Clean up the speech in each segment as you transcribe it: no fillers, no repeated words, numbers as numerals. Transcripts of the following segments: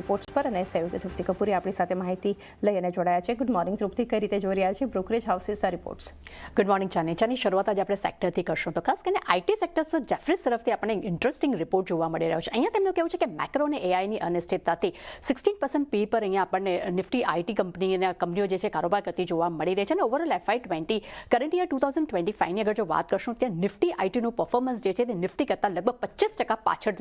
Reports પર અને સહયોગી તૃપ્તિ કપૂરી આપણી સાથે માહિતી લઈ અને જોડાયા છે. ગુડ મોર્નિંગ તૃપ્તિ, કઈ રીતે જોઈ રહ્યા છે બ્રોકરેજ હાઉસીસના રિપોર્ટ્સ? ગુડ મોર્નિંગ ચાની શરૂઆત આજે આપણે સેક્ટરથી કરશું. તો ખાસ કરીને આઈટી સેક્ટર્સ પર જેફરીઝ તરફથી આપણને ઇન્ટરેસ્ટિંગ રિપોર્ટ જોવા મળી રહ્યો છે. અહીંયા તેમનું કહેવું છે કે મેક્રો અને એઆઈની અનિશ્ચિતતાથી 16% પી પર અહીંયા આપણને નિફ્ટી આઈટી કંપનીઓ જે છે કારોબાર કરતી જોવા મળી રહી છે. અને ઓવરઓલ FY20 કરંટ યર 2025ની અગર જો વાત કરશું ત્યાં નિફ્ટી આઈટીનું પરફોર્મન્સ જે છે તે નિફ્ટી કરતાં લગભગ 25% પાછળ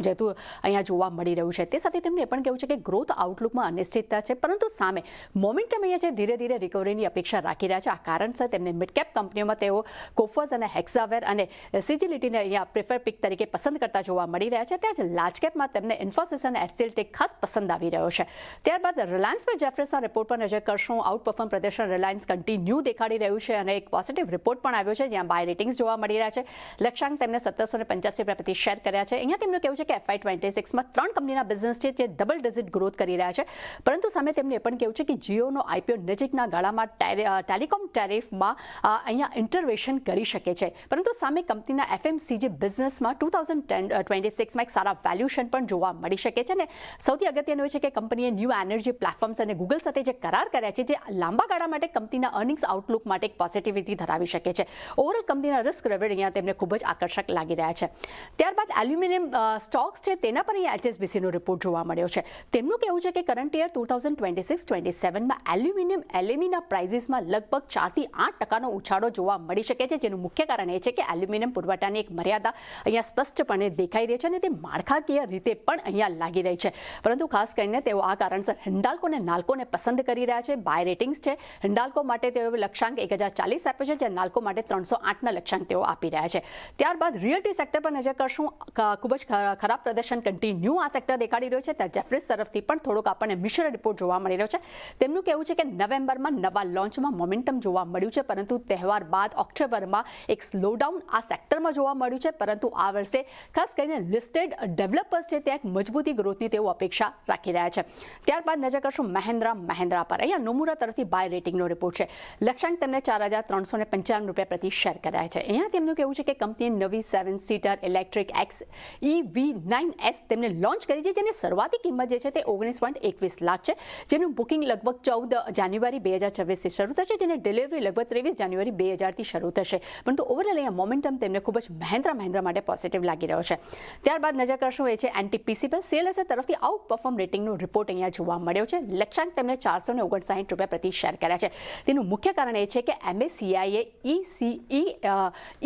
જતું અહીંયા જોવા મળી રહ્યું છે. તે સાથે તેમણે એ પણ કહ્યું છે કે ગ્રોથ આઉટલુકમાં અનિશ્ચિતતા છે, પરંતુ સામે મોમેન્ટમ અહીંયા છે ધીરે ધીરે રિકવરીની અપેક્ષા રાખી રહ્યા છે. આ કારણસર તેમને મિડ કેપ કંપનીઓમાં તેઓ કોફર્સ અને હેક્સાવેર અને સીજીલિટીને અહીંયા પ્રિફર પિક તરીકે પસંદ કરતા જોવા મળી રહ્યા છે. ત્યાં જ લાર્જ કેપમાં તેમને ઇન્ફોસિસ અને HCL ટેક ખાસ પસંદ આવી રહ્યો છે. ત્યારબાદ રિલાયન્સ પર જેફરીઝના રિપોર્ટ પર નજર કરશું. આઉટ પરફોર્મ પ્રદર્શન રિલાયન્સ કન્ટિન્યુ દેખાડી રહ્યું છે અને એક પોઝિટિવ રિપોર્ટ પણ આવ્યો છે જ્યાં બાય રેટિંગ્સ જોવા મળી રહ્યા છે. લક્ષ્યાંક તેમને 1785 પ્રતિ શેર કર્યા છે. અહીંયા તેમનું કહેવું છે કે FY26માં 3 કંપનીના બિઝનેસ છે જે ડબલ ડિજિટ ગ્રોથ કરી રહ્યા છે, પરંતુ સામે તેમને એ પણ કહેવું છે કે જીઓનો આઈપીઓ નજીકના ગાળામાં ટેલિકોમ ટેરિફમાં અહીંયા ઇન્ટરવેશન કરી શકે છે, પરંતુ સામે કંપનીના FMCG બિઝનેસમાં 2026માં એક સારા વેલ્યુએશન પણ જોવા મળી શકે છે. અને સૌથી અગત્યનું એ છે કે કંપનીએ ન્યૂ એનર્જી પ્લેટફોર્મ્સ અને ગૂગલ સાથે જે કરાર કર્યા છે જે લાંબા ગાળા માટે કંપનીના અર્નિંગ્સ આઉટલુક માટે એક પોઝિટિવિટી ધરાવી શકે છે. ઓવરઓલ કંપનીના રિસ્ક રિવોર્ડ અહીંયા તેમને ખૂબ જ આકર્ષક લાગી રહ્યા છે. ત્યારબાદ એલ્યુમિનિયમ સ્ટોક્સ છે તેના પર અહીંયા HSBCનો રિપોર્ટ જોવા મળ્યો છે. તેમનું કહેવું છે કે કરંટ યર 2026-27માં એલ્યુમિનિયમ એલએમઈના પ્રાઇઝીસમાં લગભગ 4-8% ઉછાળો જોવા મળી શકે છે, જેનું મુખ્ય કારણ એ છે કે એલ્યુમિનિયમ પુરવઠાની એક મર્યાદા અહીંયા સ્પષ્ટપણે દેખાઈ રહી છે અને તે માળખાકીય રીતે પણ અહીંયા લાગી રહી છે. પરંતુ ખાસ કરીને તેઓ આ કારણસર હિન્ડાલ્કો અને નાલ્કોને પસંદ કરી રહ્યા છે. બાય રેટિંગ્સ છે. હિન્ડાલ્કો માટે તેઓ લક્ષ્યાંક 1040 આપ્યો છે, જ્યારે નાલ્કો માટે 308ના લક્ષ્યાંક તેઓ આપી રહ્યા છે. ત્યારબાદ રિયલ્ટી સેક્ટર પર નજર કરશું. ખૂબ જ ખરાબ પ્રદર્શન કન્ટિન્યુ આ સેક્ટર દેખાડી રહ્યો છે. ત્યાં જેફરીઝ તરફથી પણ થોડોક આપણને મિશ્ર રિપોર્ટ જોવા મળી રહ્યો છે. તેમનું કહેવું છે કે નવેમ્બરમાં નવા લોન્ચમાં મોમેન્ટમ જોવા મળ્યું છે, પરંતુ તહેવાર બાદ ઓક્ટોબરમાં એક સ્લોડાઉન આ સેક્ટરમાં જોવા મળ્યું છે. પરંતુ આ વર્ષે ખાસ કરીને લિસ્ટેડ ડેવલપર્સ છે ત્યાં એક મજબૂતી ગ્રોથની તેઓ અપેક્ષા રાખી રહ્યા છે. ત્યારબાદ નજર કરશું મહેન્દ્રા પર. અહીંયા નોમુરા તરફથી બાય રેટિંગનો રિપોર્ટ છે. લક્ષ્યાંક તેમને 4355 રૂપિયા પ્રતિ શેર કર્યા છે. અહીંયા તેમનું કહેવું છે કે કંપનીએ નવી 7-સીટર ઇલેક્ટ્રિક EV9S તેમને લોન્ચ કરી છે, જેની શરૂઆતી કિંમત જે છે તે 19.21 લાખ છે, જેનું બુકિંગ લગભગ 14 જાન્યુઆરી 2026થી શરૂ થશે, જેની ડિલિવરી લગભગ 23 જાન્યુઆરી 2000થી શરૂ થશે. પરંતુ ઓવરઓલ અહીંયા મોમેન્ટમ તેમને ખૂબ જ મહેન્દ્રા માટે પોઝિટિવ લાગી રહ્યો છે. ત્યારબાદ નજર કરશું એ છે NTPC પર. CLSA તરફથી આઉટ પરફોર્મ રેટિંગનો રિપોર્ટ અહીંયા જોવા મળ્યો છે. લક્ષ્યાંક તેમને 459 રૂપિયા પ્રતિ શેર કર્યા છે. તેનું મુખ્ય કારણ એ છે કે MSCIએ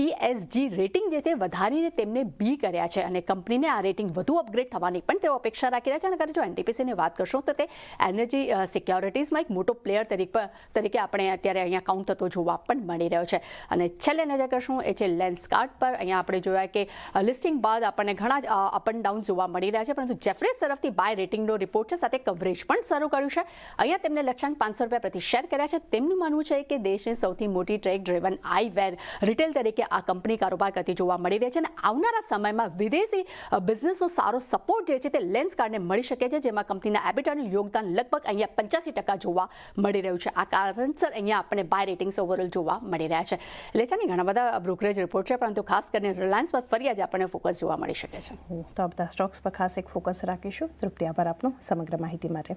ESG રેટિંગ જે તે વધારીને તેમને B કર્યા છે અને કંપનીને આ રેટિંગ વધુ અપગ્રેડ થવાની પણ તેઓ અપેક્ષા રાખી રહ્યા છે. અને જો NTPCની વાત કરશું તો તે એનર્જી સિક્યોરિટીઝમાં એક મોટો પ્લેયર તરીકે આપણે અત્યારે અહીંયા કાઉન્ટ થતો જોવા પણ મળી રહ્યો છે. અને છેલ્લે નજર કરશું એ છે લેન્સકાર્ટ પર. અહીંયા આપણે જોયા કે લિસ્ટિંગ બાદ આપણને ઘણા જ અપ એન્ડ ડાઉન જોવા મળી રહ્યા છે, પરંતુ જેફરીઝ તરફથી બાય રેટિંગનો રિપોર્ટ છે, સાથે કવરેજ પણ શરૂ કર્યું છે. અહીંયા તેમને લક્ષ્યાંક 500 રૂપિયા પ્રતિ શેર કર્યા છે. તેમનું માનવું છે કે દેશની સૌથી મોટી ટ્રેક ડ્રિવન આઈવેર રિટેલ તરીકે આ કંપની કારોબાર કરતી જોવા મળી રહી છે અને આવનારા સમયમાં વિદેશી બિઝનેસનો સારો સપોર્ટ જે છે તે લેન્સકાર્ટને મળી શકે છે, જેમાં કંપનીના એબિટાનું યોગદાન લગભગ અહીંયા 85% જોવા મળી રહ્યું છે. આ કારણસર અહીંયા આપણને બાય રેટિંગ્સ ઓવરઓલ જોવા મળી રહ્યા છે. લેચાની ઘણા બધા બ્રોકરેજ રિપોર્ટ છે, પરંતુ ખાસ કરીને રિલાયન્સ પર ફરી આજે આપણને ફોકસ જોવા મળી શકે છે. તો આ બધા સ્ટોક્સ પર ખાસ એક ફોકસ રાખીશું. તૃપ્તિ, આભાર આપનો સમગ્ર માહિતી માટે.